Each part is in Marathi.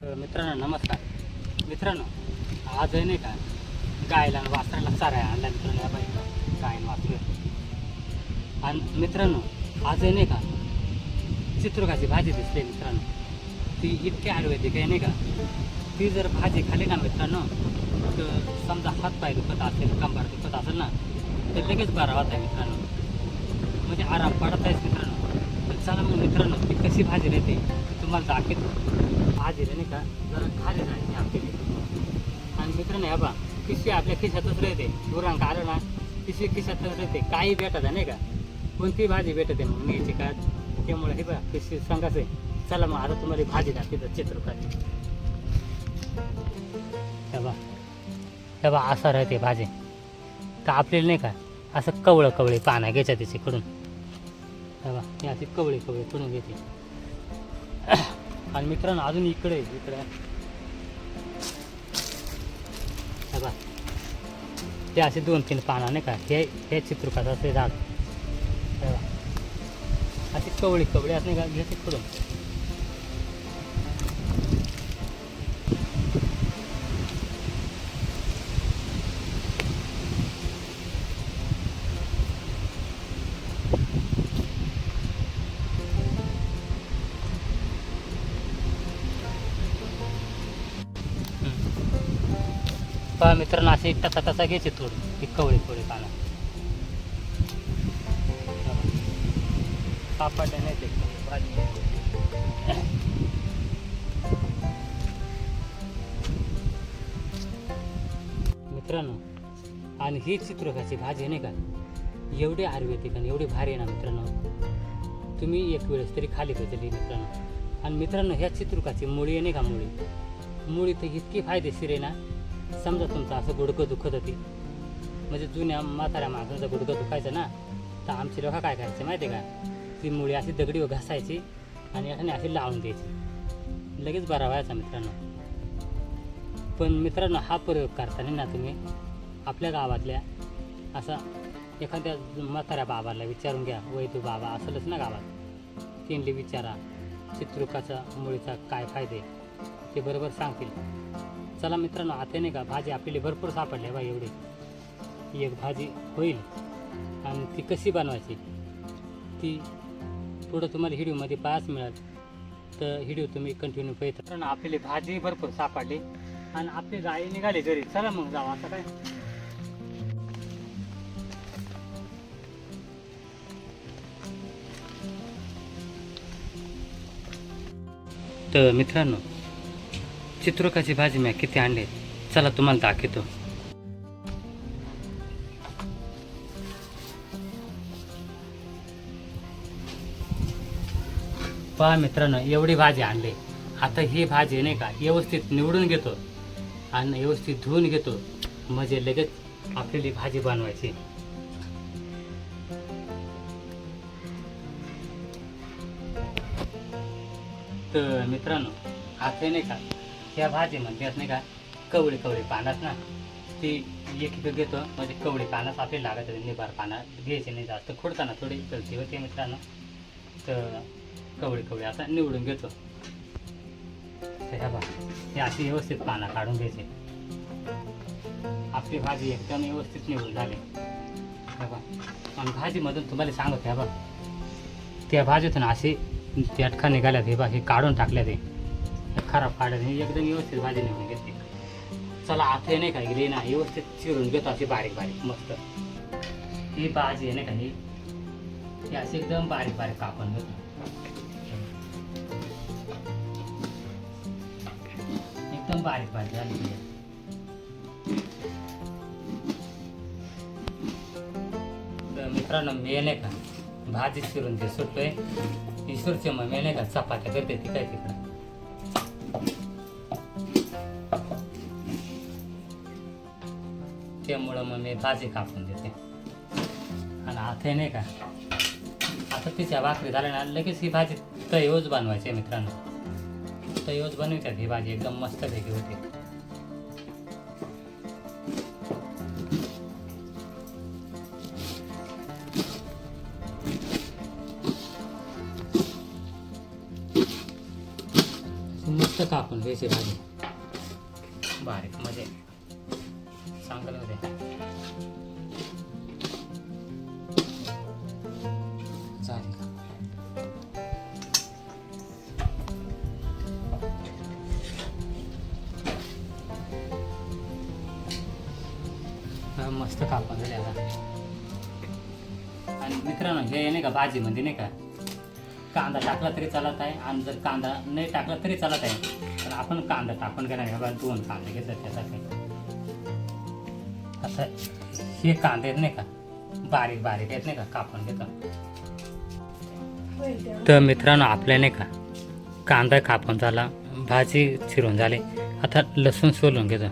मित्रांनो नमस्कार. मित्रांनो आज आहे नाही का गायला आणि वासराला चारा आणला मित्रांनो. या बाई गाय आणि वासरू. आणि मित्रांनो आज आहे नाही का चित्रुकाची भाजी दिसते मित्रांनो. ती इतकी आयुर्वेदिक आहे नाही का. ती जर भाजी खाली ना मित्रांनो तर समजा हातपाय दुखत असेल, कंबर दुखत असेल ना तर लगेच बरा होत आहे मित्रांनो. म्हणजे आराम पडत आहेच मित्रांनो. तर चला मग मित्रांनो ती कशी भाजी राहते तुम्हाला दाखवतो. भाजी नाही का जरा खाली जायची आपली. आणि मित्रांनो ह्या बा पिशवी आपल्या खिशातच राहते. दुरांक आलं ना पिशवी खिशातच राहते. काही भेटत आहे नाही का, कोणती भाजी भेटते मग न्यायची का. त्यामुळे हे बा पिशवी सांगायचं आहे. चला मग आता तुम्हाला भाजी दाखवतो चित्रकाची. हे बा असं राहते भाजी. तर आपल्याला नाही का असं कवळं कवळे पानं घ्यायच्या त्याच्याकडून. हे बा हे असे कवळे कवळे करून घेते. आणि मित्रांनो अजून इकडे हे बा ते असे 2-3 पानं नाही का. हे चित्रुकाचं असे झाड. हे बा असे कवळे कवळे असं नाही का घ्यायचे कडून. पहा मित्रांनो असे टसा घ्यायचे थोडे ते कवळे कवळे पानं. पापड नाही ते भाजी. मित्रांनो आणि ही चित्रकाची भाजी नाही का एवढी आयुर्वेदिक आणि एवढी भारी आहे ना मित्रांनो. तुम्ही एक वेळेस तरी खाली पाहिजे मित्रांनो. आणि मित्रांनो ह्या चित्रकाची मुळी आहे नाही का, मुळी तर इतकी फायदेशीर आहे ना. समजा तुमचं असं गुडघं दुखत होती, म्हणजे जुन्या म्हाताऱ्या माणसाचं गुडघं दुखायचं ना, तर आमची लोक काय करायचे माहिती आहे का, ती मुळी अशी दगडीवर घासायची आणि एखादी अशी लावून द्यायची, लगेच बरा व्हायचा मित्रांनो. पण मित्रांनो हा प्रयोग करताना ना तुम्ही आपल्या गावातल्या असा एखाद्या म्हाताऱ्या बाबाला विचारून घ्या. वैद्य बाबा असेलच ना गावात, त्यांनी विचारा चित्रुकाचा मुळीचा काय फायदे ते बरोबर सांगतील. चला मित्रांनो आता नाही का भाजी आपल्याला भरपूर सापडली बा. एवढी एक भाजी होईल. आणि ती कशी बनवायची ती पुढं तुम्हाला व्हिडिओमध्ये पाहायच मिळेल. तर व्हिडिओ तुम्ही कंटिन्यू पाहिजे. कारण आपली भाजी भरपूर सापडली आणि आपली गाय निघाली घरी. चला मग जाऊ आता काय. तर मित्रांनो चित्रुकाची भाजी मी किती आणले चला तुम्हाला दाखवतो. पहा मित्रांनो एवढी भाजी आणली. आता ही भाजी नाही का व्यवस्थित निवडून घेतो आणि व्यवस्थित धुवून घेतो, म्हणजे लगेच आपल्याला भाजी बनवायची. तर मित्रांनो आता नाही का ह्या भाजी म्हणतात नाही का कवळी कवळी पानात ना, ती एक घेतो. म्हणजे कवळी पानात आपल्याला लागत होते. निबार पानं घ्यायचे नाही जास्त, खोडताना थोडी चलती होते मित्रांनो. तर कवळी कवळी आता निवडून घेतो. तर ह्या बा हे अशी व्यवस्थित पानं काढून घ्यायचे. आपली भाजी एकदम व्यवस्थित निवडून झाली. ह्या बा आणि भाजीमधून तुम्हाला सांगतो ह्या बा त्या भाजीतून अशी देठखा निघाल्यात. हे बा हे काढून टाकल्या, ते खराब काढत नाही. एकदम व्यवस्थित भाजी निवडून घेतली. चला आता नाही का गेली ना व्यवस्थित चिरून घेतो अशी बारीक बारीक मस्त. ही भाजी आहे नाही का ही अशी एकदम बारीक बारीक कापून घेतो. एकदम बारीक बारीक झाली. तर मित्रांनो मी नाही का भाजी चिरून ते सुटतोय. ईश्वरचे मग मी नाही का चपात्या करते ती काय तिकडं. त्यामुळं मग मी भाजी कापून देते. आणि आता नाही का आता तिच्या भाकरी झाल्या ना लगेच ही भाजी तयोच बनवायची आहे मित्रांनो. तयोच बनवतात ही भाजी एकदम मस्त पैकी होते. मस्त कापून घ्यायची. घ्यायची भाजी बारीक म्हणजे चांगलं होते. चालेल. मस्त कापून झाले आता. आणि मित्रांनो हे नाही का भाजीमध्ये नाही का कांदा टाकला तरी चालत आहे आणि जर कांदा नाही टाकला तरी चालत आहे, पण आपण कांदा टाकून घेणार आहे. बघा 2 कांदे घेतले त्यासाठी. आता हे कांदे आहेत नाही का बारीक बारीक आहेत नाही का कापून घेतो. तर मित्रांनो आपल्या नाही का कांदा कापून झाला, भाजी चिरून झाली. आता लसूण सोलून घेतो.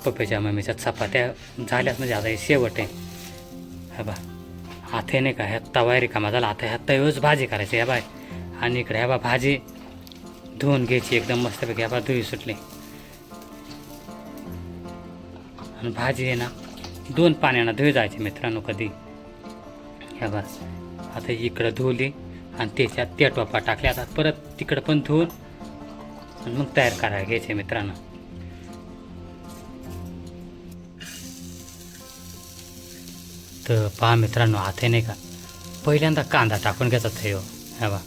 पप्पाच्या मम्मीच्या चपात्या झाल्यात म्हणजे आता हे शेवट आहे. हा बा आता नाही का ह्या तवा रिकामा झाला. आता ह्या तव्यावरच भाजी करायची ह्या बाय. आणि इकडे ह्या बा भाजी धुवून घ्यायची एकदम मस्तपैकी. ह्या बा धुई सुटली. आणि भाजी आहे ना 2 पाण्यानं धुई जायची मित्रांनो कधी. ह्या बा आता इकडं धुवली आणि त्याच्यात त्या टोपा टाकल्या. आता परत तिकडं पण धुवून आणि मग तयार करायला घ्यायचे मित्रांनो. तर पहा मित्रांनो आता नाही का पहिल्यांदा कांदा टाकून घ्यायचा थेव. हा बा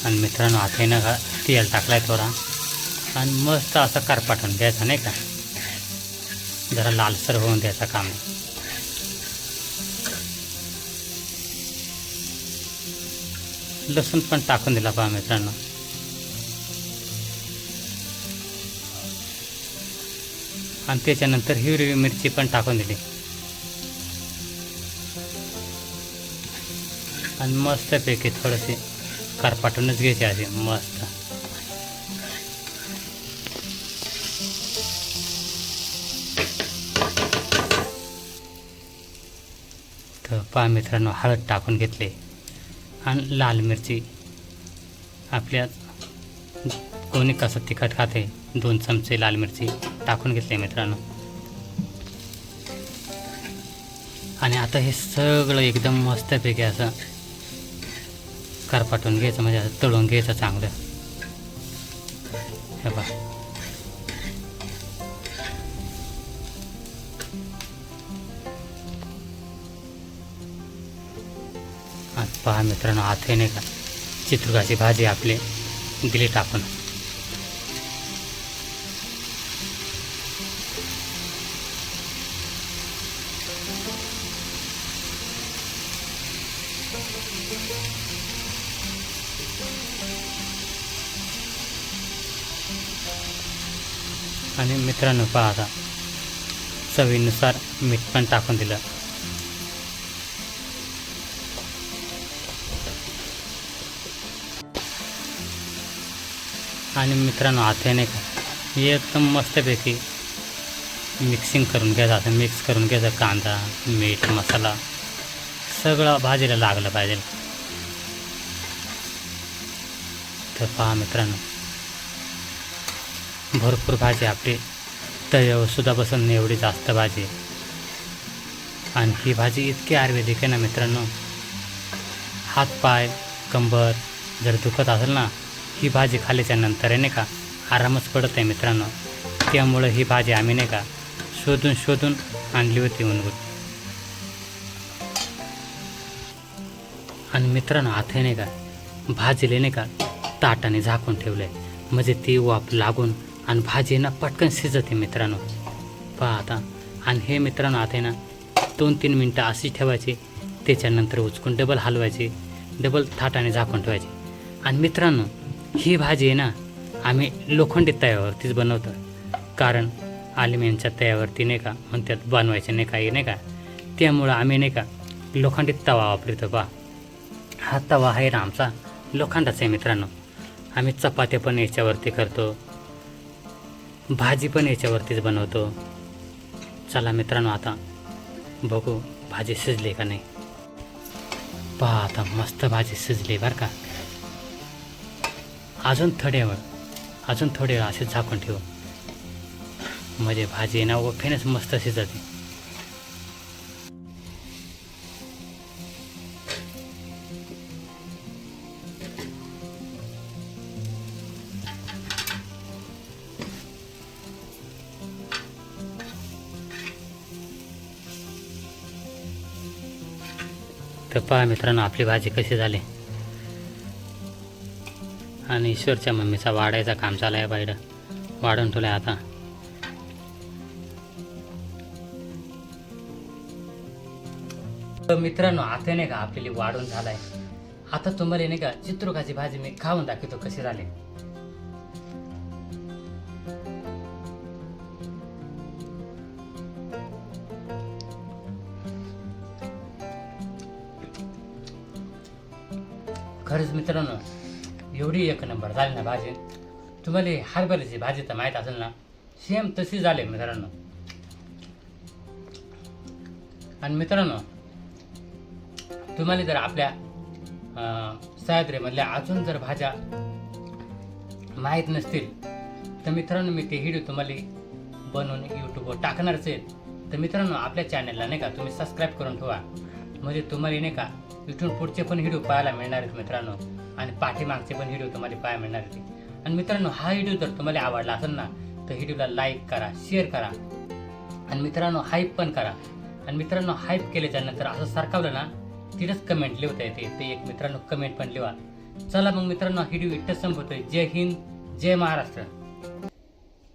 आणि मित्रांनो आता ना का तेल टाकलाय थोडा आणि मस्त असं करपाटून घ्यायचा नाही का. जरा लालसर होऊन द्यायचा काम. लसूण पण टाकून दिला पहा मित्रांनो. आणि त्याच्यानंतर हिरवी मिरची पण टाकून दिली. आणि मस्तपैकी थोडीशी करपाटूनच घ्यायची अशी मस्त. तर पहा मित्रांनो हळद टाकून घेतले आणि लाल मिरची आपल्या कोणी कसं तिखट खाते 2 चमचे लाल मिरची टाकून घेतले मित्रांनो. आणि आता हे सगळं एकदम मस्तपैकी असं करपाटून घ्यायचं म्हणजे असं तळून घ्यायचं चांगलं. हे बघा आज पहा मित्रांनो आता नाही का चित्रुकाची भाजी आपली दिली टाकून. आणि मित्रांनो पहा आता चवीनुसार मीठ पण टाकून दिलं. आणि मित्रांनो आता नाही का एकदम मस्तपैकी मिक्सिंग करून घ्यायचं. असं मिक्स करून घ्यायचं कांदा मीठ मसाला सगळं भाजीला लागलं पाहिजे. तर पहा मित्रांनो भरपूर भाजी आपली तव्यावर सुद्धा बसून नाही एवढी जास्त भाजी. आणि ही भाजी इतकी आयुर्वेदिक आहे ना मित्रांनो. हातपाय कंबर जर दुखत असेल ना ही भाजी खाल्ल्याच्या नंतर आहे नाही का आरामच पडत आहे मित्रांनो. त्यामुळं ही भाजी आम्ही नाही का शोधून आणली होती म्हणून. आणि मित्रांनो आता नाही का भाजीला नाही का ताटाने झाकून ठेवलं आहे म्हणजे ती वाफ लागून आणि भाजी ना पटकन शिजते मित्रांनो. पहा आता. आणि हे मित्रांनो आता ना 2-3 मिनटं अशी ठेवायची. त्याच्यानंतर उचकून डबल हलवायची डबल थाटाने झाकून ठेवायची. आणि मित्रांनो ही भाजी आहे ना आम्ही लोखंडी तव्यावरतीच बनवतो. कारण ॲल्युमिनियमच्या तव्यावरती नाही का म्हणतात बनवायचे नाही काही नाही का. त्यामुळं आम्ही नाही का लोखंडी तवा वापरतो. पहा हा तवा आहे ना आमचा लोखंडाचा आहे मित्रांनो. आम्ही चपात्या पण याच्यावरती करतो भाजी पण याच्यावरतीच बनवतो. चला मित्रांनो आता बघू भाजी शिजली का नाही. पहा आता मस्त भाजी शिजली बरं का. अजून थोडे वेळ असे झाकून ठेवू म्हणजे भाजी ना ओफेनच मस्त शिजते. तर पहा मित्रांनो आपली भाजी कशी झाली. आणि ईश्वरच्या मम्मीचा वाढायचा काम चालू आहे बाहेर, वाढून ठेवलं आता. तर मित्रांनो आता नाही का आपल्याला वाढून झालाय. आता तुम्हाला नाही का चित्रुकाची भाजी मी खाऊन दाखवतो कशी झाली. खरंच मित्रांनो एवढी एक नंबर झाली ना भाजी. तुम्हाला हरभऱ्याची भाजी तर माहीत असेल ना, सेम तशी झाली मित्रांनो. आणि मित्रांनो तुम्हाला जर आपल्या सह्याद्रीमधल्या अजून जर भाज्या माहीत नसतील तर मित्रांनो मी ते व्हिडिओ तुम्हाला बनवून यूट्यूबवर टाकणारच आहेत. तर मित्रांनो आपल्या चॅनलला नाही का तुम्ही सबस्क्राईब करून ठेवा, म्हणजे तुम्हाला नाही का इथून पुढचे पण व्हिडिओ पाहायला मिळणार आहेत मित्रांनो. आणि पाठीमागचे पण व्हिडिओ तुम्हाला पाहायला मिळणार आहेत. आणि मित्रांनो हा व्हिडिओ जर तुम्हाला आवडला असेल ना तर व्हिडिओला लाईक करा, शेअर करा आणि मित्रांनो हाईप पण करा. आणि मित्रांनो हाईप केल्याच्या नंतर असं सरकावलं ना तिथंच कमेंट लिहिता येते, ते एक मित्रांनो कमेंट पण लिहा. चला मग मित्रांनो व्हिडिओ इथंच संपवतोय. जय हिंद, जय महाराष्ट्र.